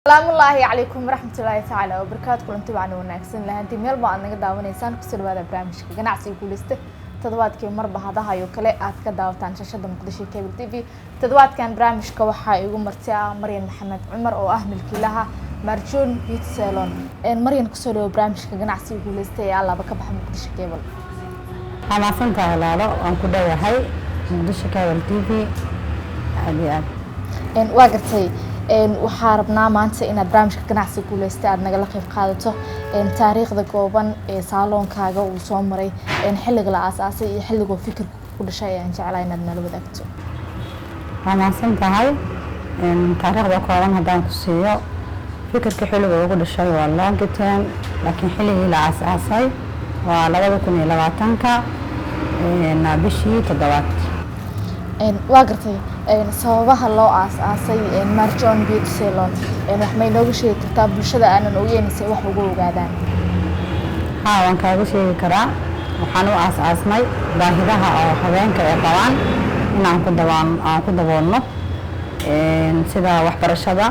السلام الله عليكم ورحمة الله تعالى وبركاته. كلنتي معنا وناكسن لهانتي ميل baan naga daawanaysaan ku soo dhawaada barnaamijka ganacsiga guuleysta toddobaadkii marba hadaha iyo kale aad ka daawataan shashada Muqdisho Cable TV. toddobaadkan barnaamijka waxa igu martay Maryan Maxamed Cumar oo ah milkiilaha Marjun Beauty Salon. Maryan ku soo dhawaada barnaamijka ganacsiga guuleysta ee Allaaba ka baxa Muqdisho Cable. xamaasan taalaalo aan ku dhawahay Muqdisho Cable TV aad waa gartay waxaa rabnaa maanta inaad barnaamijka ganacsiga guuleysta aad nagala qayb qaadato taariikhda kooban ee salonkaaga uu soo maray xilliga la aasaasay iyo xilliga fikirka ku dhashay aan jeclahay inaad nala wadaagto. xamaasan tahay taariikhda kooban haddaan ku siiyo fikirka xilliga ugu dhashay waa long term laakiin xilligii la aasaasay waa 2020ka bishii 7. waa gartay sababaha loo aasaasay Marjun Beauty Salon wax may nooga sheegi kartaa bulshada aanan ogeynaysa wax ugu ogaadaan? waan kaaga sheegi karaa waxaan u aasaasnay baahidaha oo haweenka ay qabaan inaan ku daboolno sida waxbarashada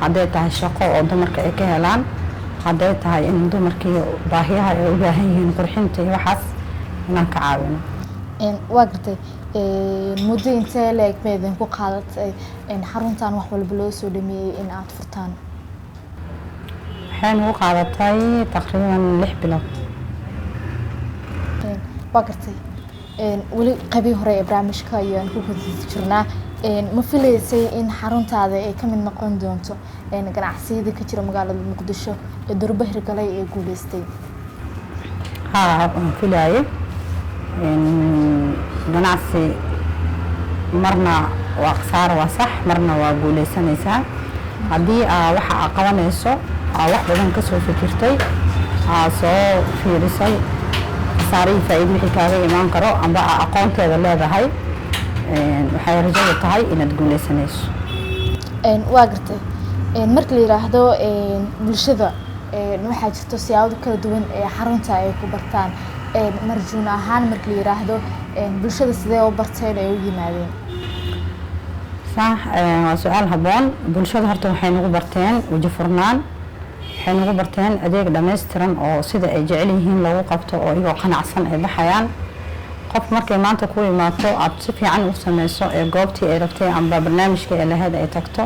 hadday tahay shaqo oo dumarka ay ka helaan hadday tahay in dumarkii baahiyaha ay u baahan yihiin qurxinta iyo waxaas inaan ka caawino. waa gartay muddo intee leeg meedan ku qaadatay xaruntan wax walba loo soo dhameeyay in aad furtaan? waxaan ugu qaadatay taqriiban 6 bilood. waa gartay weli qaybii hore ee barnaamijka ayaan ku guda jirnaa ma filaysay in xaruntaada ay ka mid noqon doonto ganacsiyada ka jira magaalada Muqdisho ee Durbahir galay ee guuleystay? waan filayay ganacsi marna waa khasaar waa sax marna waa guuleysanaysaa haddii waxa aad qabanayso wax badan ka soo fikirtay soo fiirisay khasaarihii faa'iido wixii kaaga imaan karo amba aqoonteeda leedahay waxay rajada tahay inaad guuleysanayso. waa gartay marka la yiraahdo bulshada waxaa jirto siyaabo kala duwan ee xarunta ay ku bartaan Marjun ahaan marka la yiraahdo bulshada sidee u barteen ay u yimaadeen? صح سؤال هبون bulshada horta waxay nagu barteen waji furnaan waxay nagu barteen adeeg dhameystiran oo sida ay jecel yihiin lagu qabto oo iyagoo qanacsan ay baxayaan qof markay maanta ku imaato aad si fiican u sameyso ee goobtii ay rabtay amba barnaamijka ay lahayd ay tagto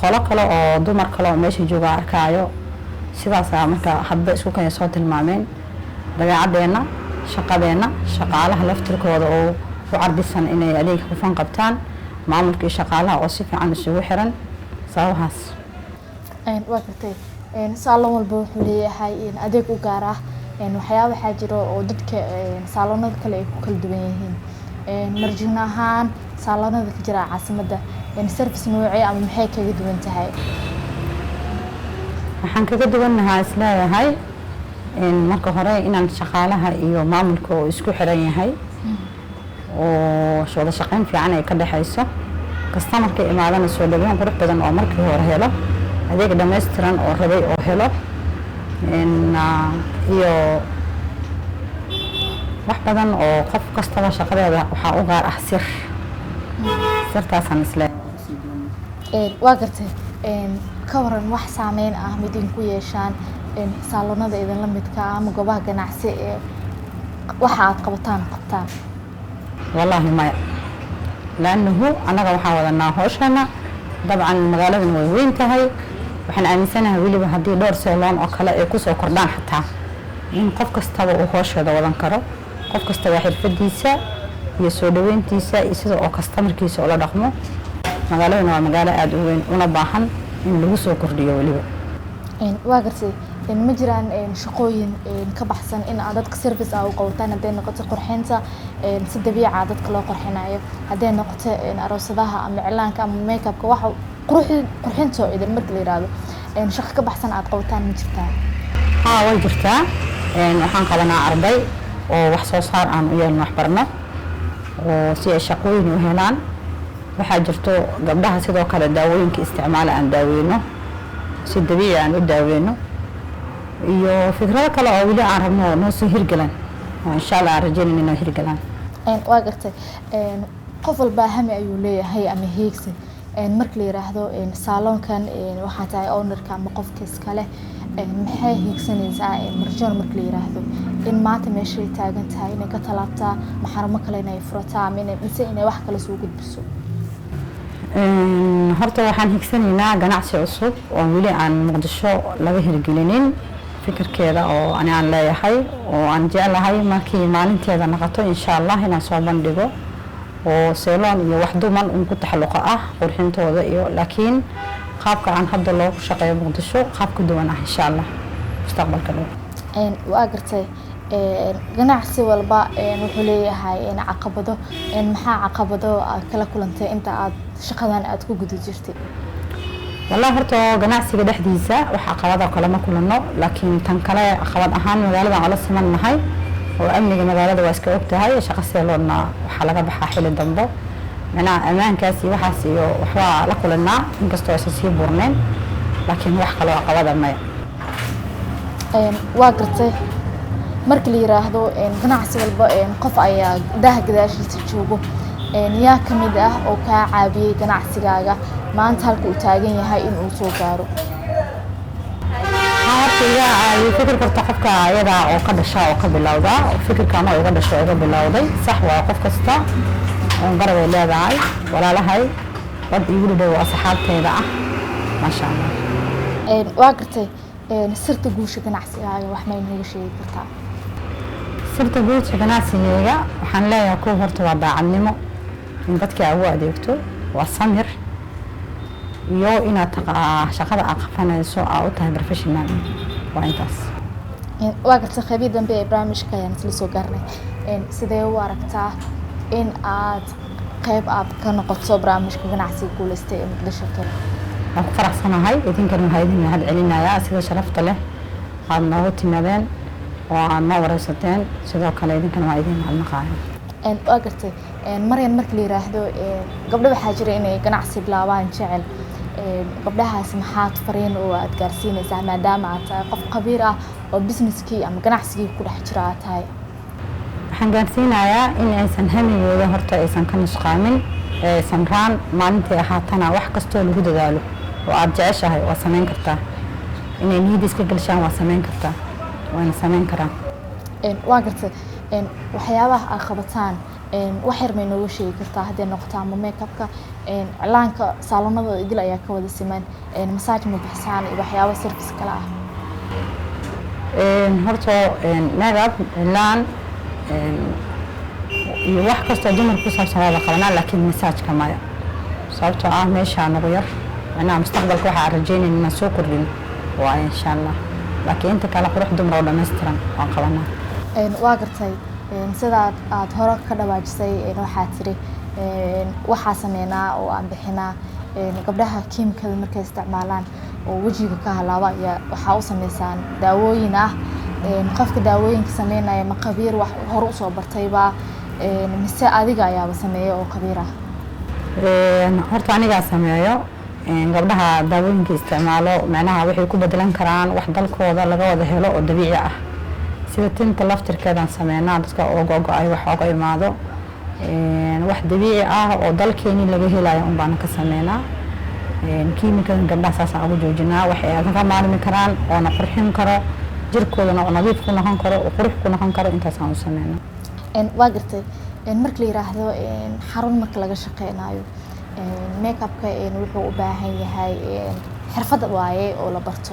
qolo kale oo dumar kale oo meesha jooga arkaayo sidaas marka hadba isku kaya soo tilmaameen dabeecadeena shaqadeena shaqaalaha laftirkooda oo u cardisan inay adeeg hufan qabtaan maamulka shaqaalaha oo si fiican isugu xiran sawahaas. waa gartay salon walba wuxuu leeyahay adeeg u gaar ah waxyaabo waxaa jiro oo dadka salonada kale ay ku kala duwan yihiin Marjun ahaan salonada ka jira caasimadda service noocee ama maxay kaga duwan tahay? waxaan kaga duwanahay isleeyahay marka hore inaan shaqaalaha iyo maamulka oo isku xiran yahay oo wada shaqayn fiican ay ka dhaxayso customerka imaadana soo dhaweyn qurux badan oo markii hore helo adeeg dhameystiran oo rabay oo helo iyo wax badan oo qof kastaba shaqadeeda waxa u gaar ah sirtaasan isleeyahay. waa gartay ka waran wax saameyn ah midin ku yeeshaan salonada idin la midka ama goobaha ganacsi ee waxa aad qabtaan والله ما لأنه أنا راح أودنا هوشنا طبعا مقالة وين تهي وحنا أنسانها ولي بهدي دور سلام أكلا يكوس وكردان حتى إن قف كستوى وهوش هذا وذن كرو قف كستوى حرفديسة يسودوين تيسة يسود أو كستمر كيس ولا رقمه مقالة ومقالة أدوين ونباحن إن لوس وكردية ولي waa gartay ma jiraan shaqooyin ka baxsan in aad dadka service ah u qowtaan haday noqoto qurxinta si dabiici ah dadka loo qurxinayo haday noqoto aroosadaha ama cilaanka ama makeup-ka waxa qurxinta idin marka la yiraahdo shaqo ka baxsan aad qowtaan ma jirtaa? way jirtaa waxaan qabanaa arday oo wax soo saar aan u yeelno wax barno oo si ay shaqooyin u helaan waxaa jirto gabdhaha sidoo kale daawooyinka isticmaala aan daaweyno si dabiici aan u daaweyno iyo fikrado kale oo wili aan rabno noo soo hirgalan oo insha Allah aan rajaynayno inay hirgalaan. waa gartay qof walba hami ayuu leeyahay ama heegsi marka la yiraahdo salonkan waxaa tahay ownerka ama qofka iska leh maxay hiigsanaysaa marjoon marka la yiraahdo in maanta meeshay taagan tahay inay ka talaabtaa maxaramo kale inay furataa mise inay wax kale soo gudbiso horta waxaan hiigsanaynaa ganacsi cusub oo weli aan Muqdisho laga hirgelinin fikirkeeda oo aan leeyahay oo aan jeclahay markii maalinteeda noqoto insha Allah inaan soo bandhigo oo salon iyo wax duman ku taxalluqa ah qurxintooda iyo laakiin qaabka aan hadda loo shaqeeyo Muqdisho qaab ka duwan ah insha Allah mustaqbalka dhow waa gartay ganacsi walba wuxuu leeyahay caqabado maxaa caqabado kala kulantay inta aad shaqadan aad ku guda jirtay wallahi horta ganacsiga dhexdiisa waxa caqabado kala ma kulano laakiin tan kale caqabad ahaan magaalada aan la simannahay oo amniga magaalada waa iska ogtahay shaqo seeloona waxa laga baxaa xilli dambe mana amaankaas iyo waxaas iyo waxa la kulanaa inkastoo ay sii buurneen laakiin wax kale oo caqabada ma waa gartay marka la yiraahdo ganacsi walba qof ayaa dah gadaashiisa joogo yaa kamid ah oo ka caabiyay ganacsigaaga maanta halka uu taagan yahay in uu soo gaaro hartiga ay fikir karta qofka ayada oo ka dhashay oo ka bilowda fikirkan oo iga dhashay iga bilowday sax waa qof kasta oo garab leedahay walaalahay wad igu dhaw asxaabteeda ah ma sha Allah waa gartay sirta guusha ganacsigaaga wax ma inooga sheegi kartaa sirta guusha ganacsigaaga waxaan leeyahay ku horta waa daacadnimo in dadka aad u adeegto waa samir iyo inaad shaqada aad qabanayso aad u tahay professional waa intaas waa gartay qayb dambe ee barnaamijka ayaan isla soo gaarnay sidee u aragtaa in aad qayb aad ka noqoto barnaamijka ganacsiga guuleystay ee Muqdisho kale waan ku faraxsanahay idinkan waxaa idin mahad celinayaa sida sharafta leh aad noogu timaadeen oo aad noo wareysateen sidoo kale idinkan waa idin mahadnaqaaya waa gartay maryan marka la yiraahdo gabdho waxaa jira inay ganacsi bilaabaan jecel gabdhahaas maxaad fariin oo aad gaarsiinaysaa maadaama aad tahay qof khabiir ah oo businesskii ama ganacsigii ku dhex jira aad tahay waxaan gaarsiinayaa in aysan hamigooda horta aysan ka nusqaamin aysan raan maalintii ahaatana wax kastoo lagu dadaalo oo aad jeceshahay waa samayn kartaa inay niyad iska galshaan waa samayn kartaa waana samayn karaan waa gartay waxyaabaha aad qabataan wax yar ma inooga sheegi kartaa haddii noqoto ama make-upka iclaanka salonada idil ayaa ka wada siman massage ma bixisaan iyo waxyaabo service kale ah horta make-up iclaan iyo wax kastoo dumar ku saabsan wada qabanaa laakiin massage-ka maya sababtoo ah meesha nagu yar anaa mustaqbalka waxaa rajaynayna inaan soo kordhin waa insha Allah laakiin inta kale qurux dumar oo dhammaystiran waan qabanaa waa gartay sida aad hore ka dhawaajisay waxaa tiri waxaa sameynaa oo aan bixinaa gabdhaha kiimikada markay isticmaalaan oo wajiga ka halaaba ayaa waxaa u sameysaan daawooyin ah qofka daawooyinka sameynaya ma khabiir wax hore u soo bartayba mise adiga ayaaba sameeyo oo khabiir ah horta anigaa sameeyo gabdhaha daawooyinka isticmaalo macnaha waxay ku bedelan karaan wax dalkooda laga wada helo oo dabiici ah sida tinta laftirkeedaan sameynaa dadka oo go'ay wax uga imaado wax dabiici ah oo dalkeeni laga helayo un baan ka sameynaa kiimikada gabdhaha saas aan ugu joojinaa waxay ka maarmi karaan oo na qurxin karo jirkoodana oo nadiif ku noqon karo oo qurux ku noqon karo intaas aan u sameynaa waa gartay marka la yiraahdo xarun marka laga shaqeynayo make-upka wuxuu u baahan yahay xirfad waaye oo la barto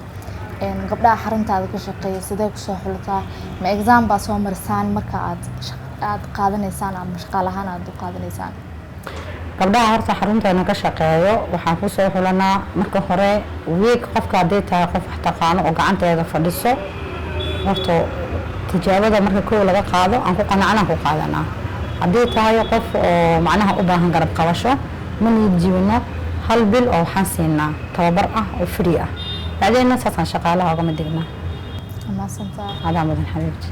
gabdhaha xaruntaada ka shaqeeya sidee ku soo xulataa ma exam baa soo marisaan marka aad qaadanaysaan ama shaqaale ahaan aad u qaadanaysaan gabdhaha horta xarunteena ka shaqeeyo waxaan ku soo xulanaa marka hore week qofka haddii tahay qof wax taqaano oo gacanteeda fadhiso horta tijaabada marka koow laga qaado aan ku qanacnaan ku qaadanaa haddii tahay qof oo macnaha u baahan garab qabasho ma niyad jibino hal bil oo waxaan siinaa tababar ah oo free ah بعدين نصاصا شغالة وقام دقنا ما سنتا هذا مدن حبيبتي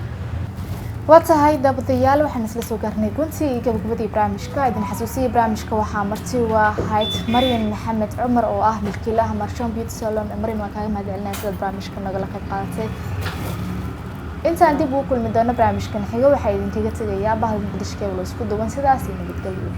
واتهاي دابطيال waxaan isla soo gaarnay guntii gabagabadii barnaamijka idin xasuusiyay barnaamijka waxaa marti waa hayd Maryan Maxamed Cumar oo ah milkiilaha Marshon Beauty Salon Maryan waa kaaga mahadcelinaa sida barnaamijka nagala qayb qaadatay intaan dib u kulmi doono barnaamijkan xiga waxaa idinkaga tagayaa bahal Muqdisho ee la isku duwan sidaas iyo nabadgelyo